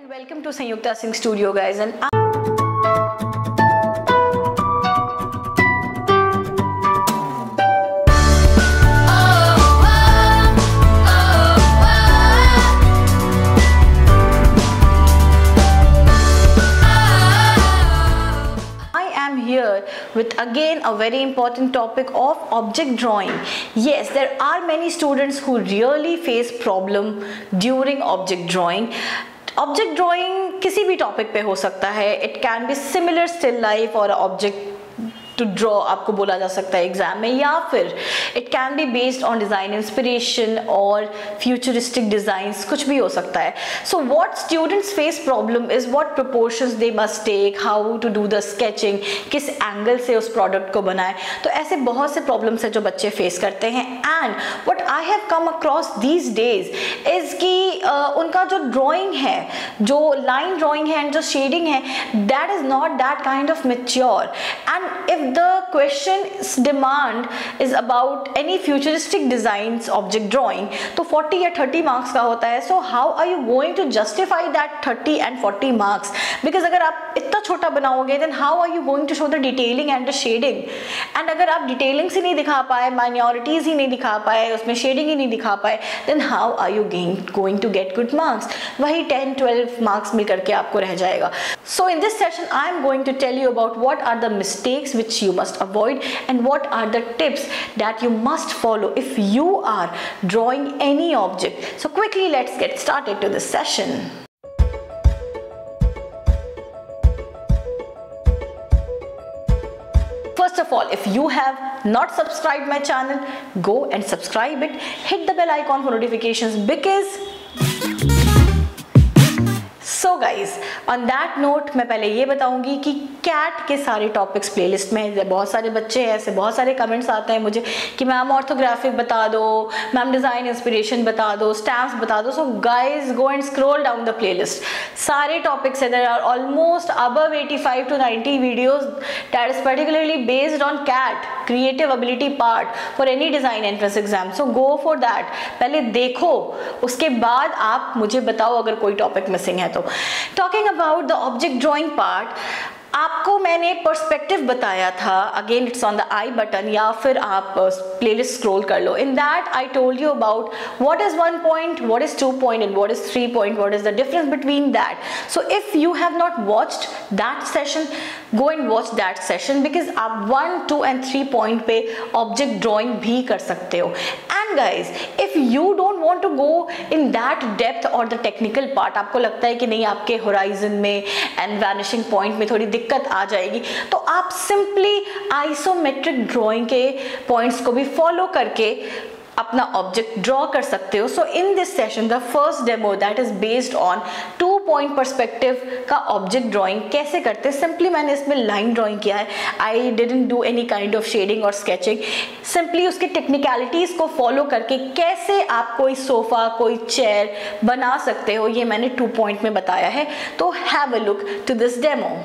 and welcome to Sanyukta Singh Studio, guys. And here with again a very important topic of object drawing. Yes, there are many students who really face problem during object drawing. Object drawing किसी भी topic पे हो सकता है. It can be similar still life or object to draw आपको बोला जा सकता है एग्जाम में, या फिर it can be based on design inspiration और futuristic designs, कुछ भी हो सकता है. So what students face problem is what proportions they must take, how to do the sketching, किस एंगल से उस प्रोडक्ट को बनाए. तो ऐसे बहुत से प्रॉब्लम्स है जो बच्चे फेस करते हैं. And what I have come across these days is कि उनका जो ड्राइंग है, जो लाइन ड्राइंग है एंड जो शेडिंग है, that is not that kind of mature. And if the question's demand is about any futuristic designs object drawing, तो 40 या 30 मार्क्स का होता है. So how are you going to justify that 30 and 40 marks? Because अगर आप इतना छोटा बनाओगे then how are you going to show the detailing and the shading? And अगर आप detailing से नहीं दिखा पाए, minorities ही नहीं दिखा पाए, उसमें shading ही नहीं दिखा पाए, then how are you going to get good marks? वही 10-12 marks मिल करके आपको रह जाएगा. So in this session I am going to tell you about what are the mistakes which you must avoid and what are the tips that you must follow if you are drawing any object. So quickly let's get started to this session. First of all, if you have not subscribed my channel, go and subscribe it. Hit the bell icon for notifications because So guys, on that note मैं पहले ये बताऊंगी कि cat के सारे topics playlist में. बहुत सारे बच्चे हैं, ऐसे बहुत सारे कमेंट्स आते हैं मुझे कि मैम ऑर्थोग्राफिक बता दो, मैम डिज़ाइन इंस्पिरेशन बता दो, स्टैम्प्स बता दो. So guys go and scroll down the playlist. सारे टॉपिक्स है. There are almost above 85 to 90 videos that is particularly based on CAT creative ability part for any design entrance exam. So go for that. पहले देखो, उसके बाद आप मुझे बताओ अगर कोई टॉपिक मिसिंग है तो. Talking about the object drawing part, आपको मैंने पर्सपेक्टिव बताया था. Again it's on the I button, या फिर आप प्लेलिस्ट स्क्रॉल कर लो. In that I told you about what is 1 point, what is 2 point and what is 3 point, what is the difference between that. So if you have not watched that session, go and watch that session because आप 1, 2 and 3 point पे object drawing भी कर सकते हो. And guys if you don't want to go in that depth or the technical part, आपको लगता है कि नहीं आपके होराइजन में एंड वैनिशिंग पॉइंट में थोड़ी दिक्कत आ जाएगी, तो आप सिंपली आइसोमेट्रिक ड्राइंग के पॉइंट्स को भी फॉलो करके अपना ऑब्जेक्ट ड्रॉ कर सकते हो. So in this session the first demo that is based on 2 point perspective का ऑब्जेक्ट ड्राइंग कैसे करते हैं. सिंपली मैंने इसमें लाइन ड्राइंग किया है. I didn't do any kind of shading or sketching. Simply उसके टेक्निकलिटीज को फॉलो करके कैसे आप कोई सोफा, कोई चेयर बना सकते हो, ये मैंने 2 point में बताया है. तो have a look to this demo.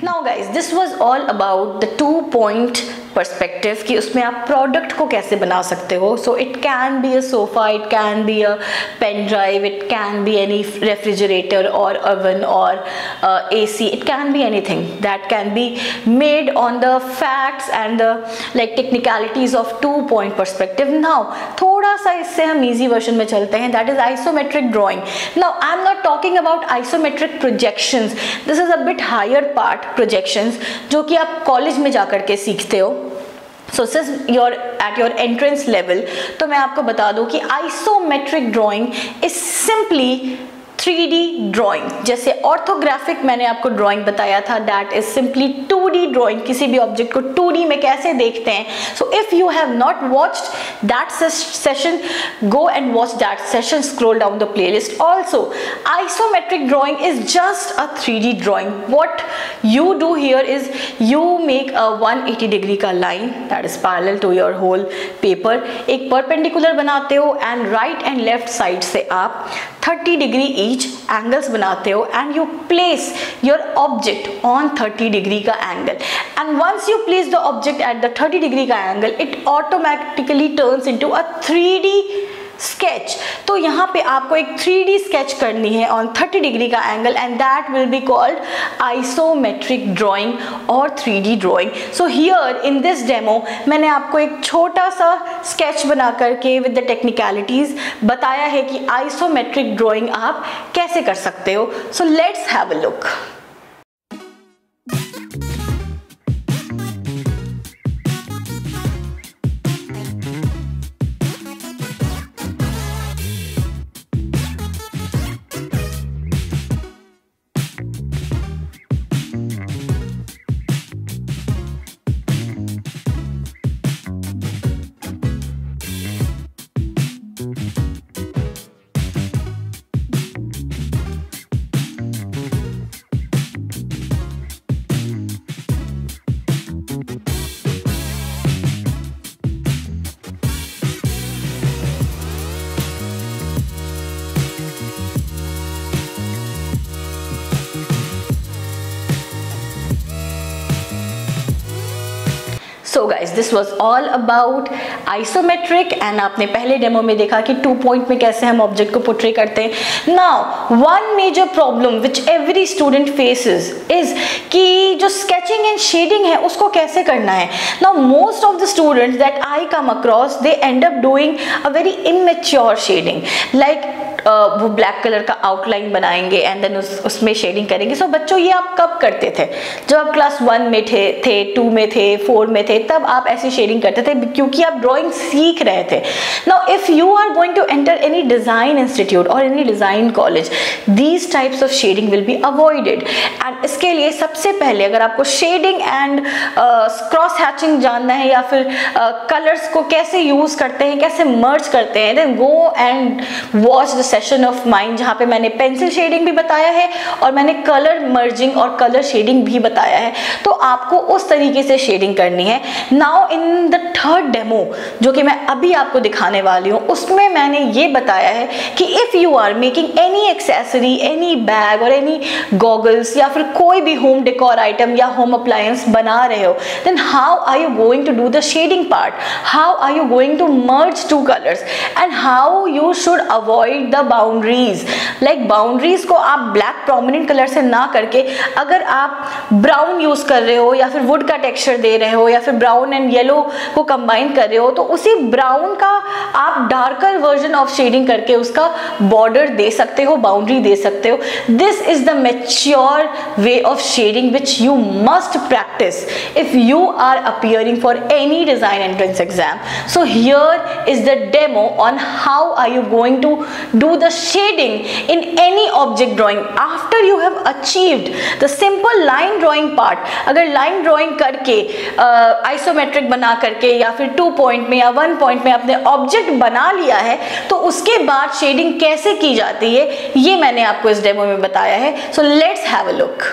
Now guys, this was all about the 2 point perspective कि उसमें आप प्रोडक्ट को कैसे बना सकते हो. So it can be a sofa, it can be a pen drive, it can be any refrigerator or oven or AC. It can be anything that can be made on the facts and the like technicalities of 2 point perspective. Now थोड़ा सा इससे हम easy version में चलते हैं, that is isometric drawing. Now I am not talking about isometric projections. This is a bit higher part, projections, जो कि आप कॉलेज में जाकर के सीखते हो. So since your at your entrance level, तो मैं आपको बता दूं कि isometric drawing is simply 3D drawing. जैसे ऑर्थोग्राफिक मैंने आपको ड्राइंग बताया था, that is simply 2D drawing. किसी भी ऑब्जेक्ट को 2D में कैसे देखते हैं. So if you have not watched that session, go and watch that session, scroll down the playlist. Also isometric drawing is just a 3D drawing. What you do here is you make a 180 degree का line that is parallel to your whole paper. एक perpendicular बनाते हो and right and left side से आप 30 degree each angles बनाते हो and you place your object on 30 degree का angle. And once you place the object at the 30 degree का angle, it automatically turns into a 3D sketch. तो यहाँ पे आपको एक 3D स्केच करनी है ऑन 30 डिग्री का angle and that will be called isometric drawing और 3D drawing. So here in this demo मैंने आपको एक छोटा सा स्केच बना करके विद द टेक्निकलिटीज बताया है कि आइसोमेट्रिक ड्राइंग आप कैसे कर सकते हो. So let's have a look. So guys this was all about isometric and आपने पहले डेमो में देखा कि 2 पॉइंट में कैसे हम ऑब्जेक्ट को पोर्ट्रे करते हैं. Now one major problem which every student faces is कि जो स्केचिंग एंड शेडिंग है उसको कैसे करना है. Now most of the students that I come across they end up doing a very immature shading. Like वो ब्लैक कलर का outline बनाएंगे एंड देन उसमें शेडिंग करेंगे. सो बच्चों ये आप कब करते थे? जब आप क्लास 1 में थे 2 में थे, 4 में थे, तब आप ऐसी शेडिंग करते थे क्योंकि आप ड्राइंग सीख रहे थे. Now if you are going to enter any design institute और any design college, these types of shading will be avoided. And इसके लिए सबसे पहले अगर आपको शेडिंग एंड क्रॉस हैचिंग जानना है या फिर कलर्स को कैसे यूज करते हैं, कैसे मर्ज करते हैं, then go and watch the session of mind जहाँ पे मैंने पेंसिल शेडिंग भी बताया है और मैंने कलर मर्जिंग और कलर शेडिंग भी बताया है. तो आपको उस तरीके से शेडिंग करनी है. Now in the third demo जो कि मैं अभी आपको दिखाने वाली हूँ, उसमें मैंने ये बताया है कि if you are making any accessory, any bag or any goggles या फिर कोई भी होम डेकोर आइटम या होम अप्लायंस बना रहे हो, then how are you going to do the shading part, how are you going to merge two colours and how you should avoid the boundaries. Like boundaries को आप black prominent colour से ना करके अगर आप ब्राउन यूज कर रहे हो या फिर वुड का टेक्सचर दे रहे हो या फिर ब्राउन एंड येलो को कंबाइन कर रहे हो, तो उसी ब्राउन का आप डार्कर वर्जन ऑफ शेडिंग करके उसका बॉर्डर दे सकते हो, बाउंड्री दे सकते हो. This is the mature way of shading which you must practise if you are appearing for any design entrance exam. So here is the demo on how are you going to do the shading in any object drawing after you have achieved the simple line drawing part. अगर line drawing करके isometric बना करके या फिर 2 point में या 1 point में अपने ऑब्जेक्ट बना लिया है, तो उसके बाद शेडिंग कैसे की जाती है ये मैंने आपको इस डेमो में बताया है. So let's have a look.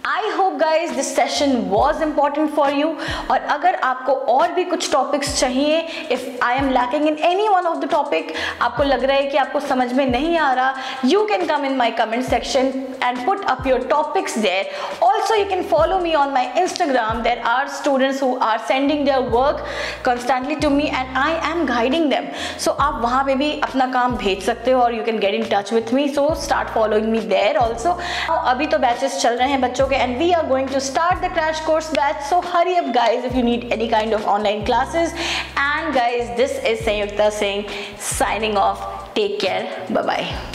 I hope guys this session was important for you. और अगर आपको और भी कुछ टॉपिक्स चाहिए, if I am lacking in any one of the topic, आपको लग रहा है कि आपको समझ में नहीं आ रहा, you can come in my comment section and put up your topics there. Also, you can follow me on my Instagram. There are students who are sending their work constantly to me and I am guiding them. So आप वहाँ पे भी अपना काम भेज सकते हो और you can get in touch with me. So start following me there also. अभी तो बैचेस चल रहे हैं बच्चों के and we are going to start the crash course batch. So hurry up guys if you need any kind of online classes. And guys, this is Sanyukta Singh signing off. Take care. Bye bye.